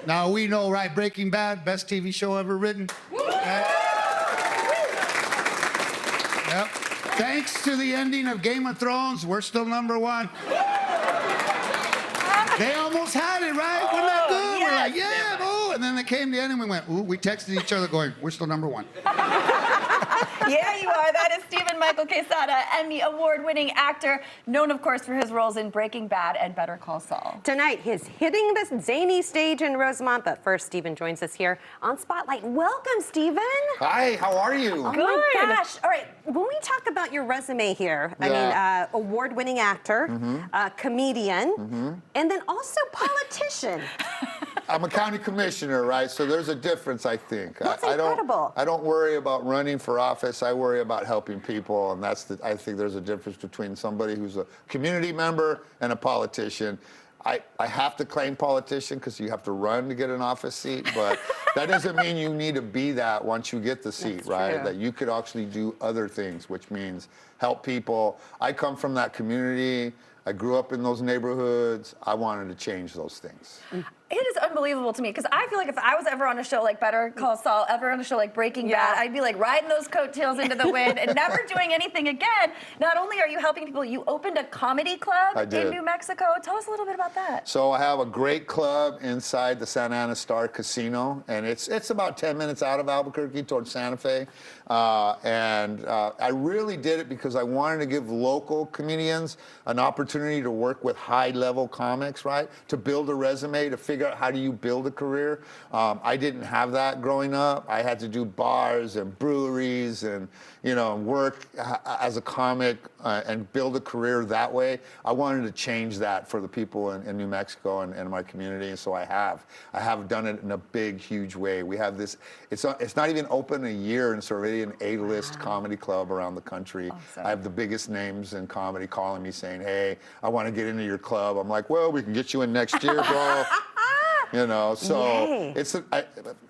Now we know, right? Breaking Bad, best TV show ever written. Right? Yep. Thanks to the ending of Game of Thrones, we're still #1. They almost had it, right? Wasn't that good? Yes. We're like, yeah, oh. And then they came to the end and we went, ooh, we texted each other going, we're still #1. Yeah, you are. That is Stephen Michael Quesada, Emmy award-winning actor, known, of course, for his roles in Breaking Bad and Better Call Saul. Tonight, he's hitting the zany stage in Rosemont, but first, Stephen joins us here on Spotlight. Welcome, Stephen. Hi, how are you? Oh my gosh. All right, when we talk about your resume here, I mean, award-winning actor, comedian, and then also politician. I'm a county commissioner, right? So there's a difference, I think. That's I incredible. I don't worry about running for office. I worry about helping people, and I think there's a difference between somebody who's a community member and a politician. I have to claim politician because you have to run to get an office seat, but that doesn't mean you need to be that once you get the seat, That's right? true. That you could actually do other things, which means help people. I come from that community. I grew up in those neighborhoods. I wanted to change those things. It is unbelievable to me because I feel like if I was ever on a show like Better Call Saul, ever on a show like Breaking Bad, I'd be like riding those coattails into the wind and never doing anything again. Not only are you helping people, you opened a comedy club in New Mexico. Tell us a little bit about that. So I have a great club inside the Santa Ana Star Casino, and it's about 10 minutes out of Albuquerque towards Santa Fe. I really did it because I wanted to give local comedians an opportunity to work with high-level comics, right? To build a resume, to figure out how do you build a career. I didn't have that growing up. I had to do bars and breweries and, work as a comic and build a career that way. I wanted to change that for the people in New Mexico and my community, and so I have. I have done it in a big, huge way. We have this, it's not even open a year, and it's already an A-list comedy club around the country. Awesome. I have the biggest names in comedy calling me saying, hey, I want to get into your club. I'm like, well, we can get you in next year, bro. So Yay.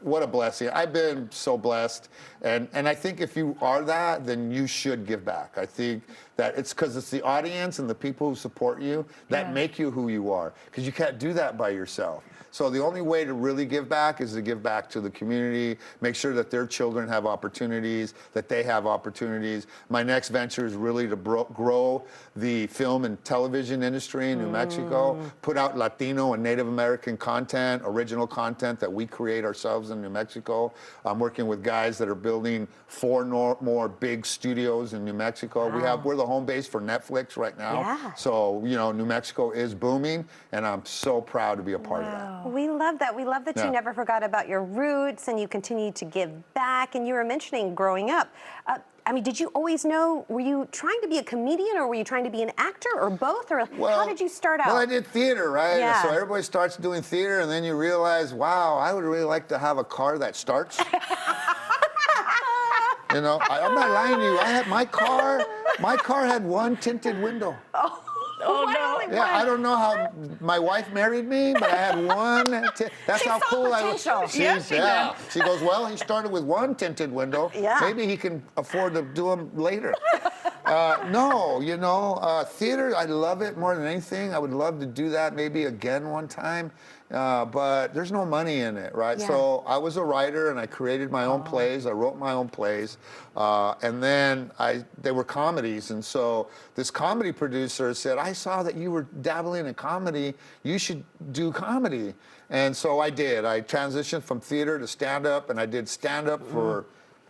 what a blessing. I've been so blessed. And I think if you are that, then you should give back. I think that it's because it's the audience and the people who support you that make you who you are. Because you can't do that by yourself. So the only way to really give back is to give back to the community, make sure that their children have opportunities, that they have opportunities. My next venture is really to grow the film and television industry in New Mexico, put out Latino and Native American content, original content that we create ourselves in New Mexico. I'm working with guys that are building 4 more big studios in New Mexico. We're the home base for Netflix right now. Yeah. So, New Mexico is booming, and I'm so proud to be a part of that. We love that. We love that you never forgot about your roots and you continue to give back. And you were mentioning growing up. Did you always know, were you trying to be a comedian or were you trying to be an actor or both? Or how did you start out? Well, I did theater, right? Yeah. So everybody starts doing theater and then you realize, wow, I would really like to have a car that starts. I'm not lying to you. I had my car had one tinted window. Oh, no. Yeah, I don't know how my wife married me, but I had one. That's how cool I was. She goes, well, he started with one tinted window. Yeah. Maybe he can afford to do them later. Theater, I love it more than anything. I would love to do that maybe again one time. But there's no money in it, right? Yeah. So I was a writer and I created my own plays. I wrote my own plays. And then they were comedies. And so this comedy producer said, I saw that you were dabbling in comedy. You should do comedy. And so I did. I transitioned from theater to stand-up, and I did stand-up for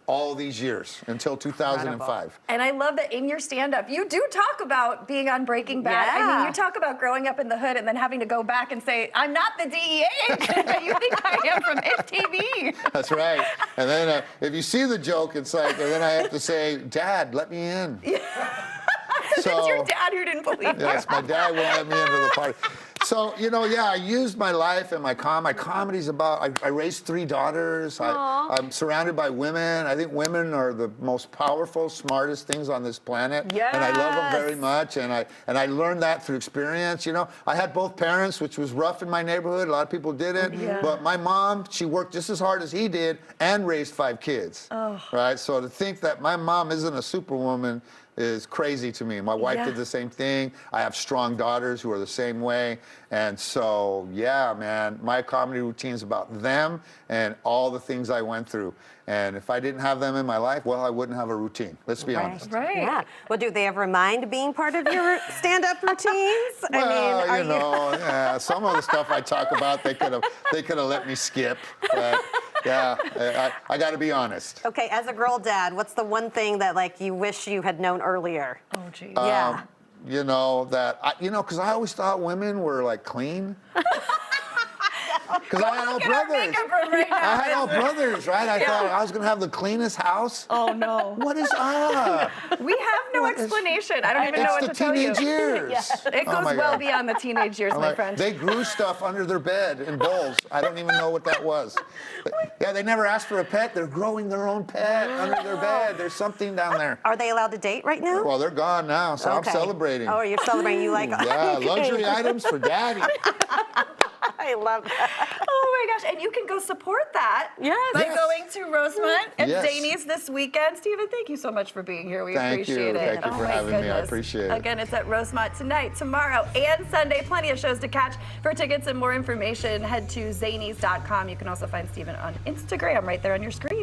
all these years until 2005. And I love that in your stand-up, you do talk about being on Breaking Bad. Yeah. I mean, you talk about growing up in the hood and then having to go back and say, I'm not the DEA agent that you think I am from MTV. That's right. And then if you see the joke, it's like, and then I have to say, Dad, let me in. It's your dad who didn't believe you. Yes, my dad won't let me into the party. So, I used my life and my comedy's about, I raised 3 daughters. I'm surrounded by women. I think women are the most powerful, smartest things on this planet. Yes. And I love them very much. And I learned that through experience. I had both parents, which was rough in my neighborhood. A lot of people didn't. Yeah. But my mom, she worked just as hard as he did and raised 5 kids. Right? So to think that my mom isn't a superwoman, is crazy to me. My wife did the same thing. I have strong daughters who are the same way. And so, yeah, man, my comedy routine is about them and all the things I went through. And if I didn't have them in my life, well, I wouldn't have a routine. Let's be honest. Right. Yeah. Well, do they ever mind being part of your stand-up routines? Well, are you know, yeah, some of the stuff I talk about, they could have let me skip. But yeah, I got to be honest. Okay, as a girl dad, what's the one thing that like you wish you had known earlier? Oh, geez. Yeah. You know because I always thought women were like clean. Because I had all Look at our brothers. makeup room right now. I had all brothers, right? I thought I was gonna have the cleanest house. Oh no. What is up? We have no What is- explanation. I don't even know what It's to the tell you. teenage years. It Oh goes my well God. beyond the teenage years, I'm my like, friend. they grew stuff under their bed in bowls. I don't even know what that was. But, yeah, they never asked for a pet. They're growing their own pet under their bed. There's something down there. Are they allowed to date right now? Well, they're gone now, so I'm celebrating. Oh, you're celebrating. You like? Yeah, okay. luxury items for daddy. I love that. Oh my gosh, and you can go support that Yes. by Yes. going to Rosemont and Yes. Zanies this weekend. Stephen, thank you so much for being here. We Thank you. appreciate it. Thank you Oh for my having me. I goodness. appreciate it. Again, it's at Rosemont tonight, tomorrow, and Sunday. Plenty of shows to catch. For tickets and more information, head to zanies.com. You can also find Stephen on Instagram right there on your screen.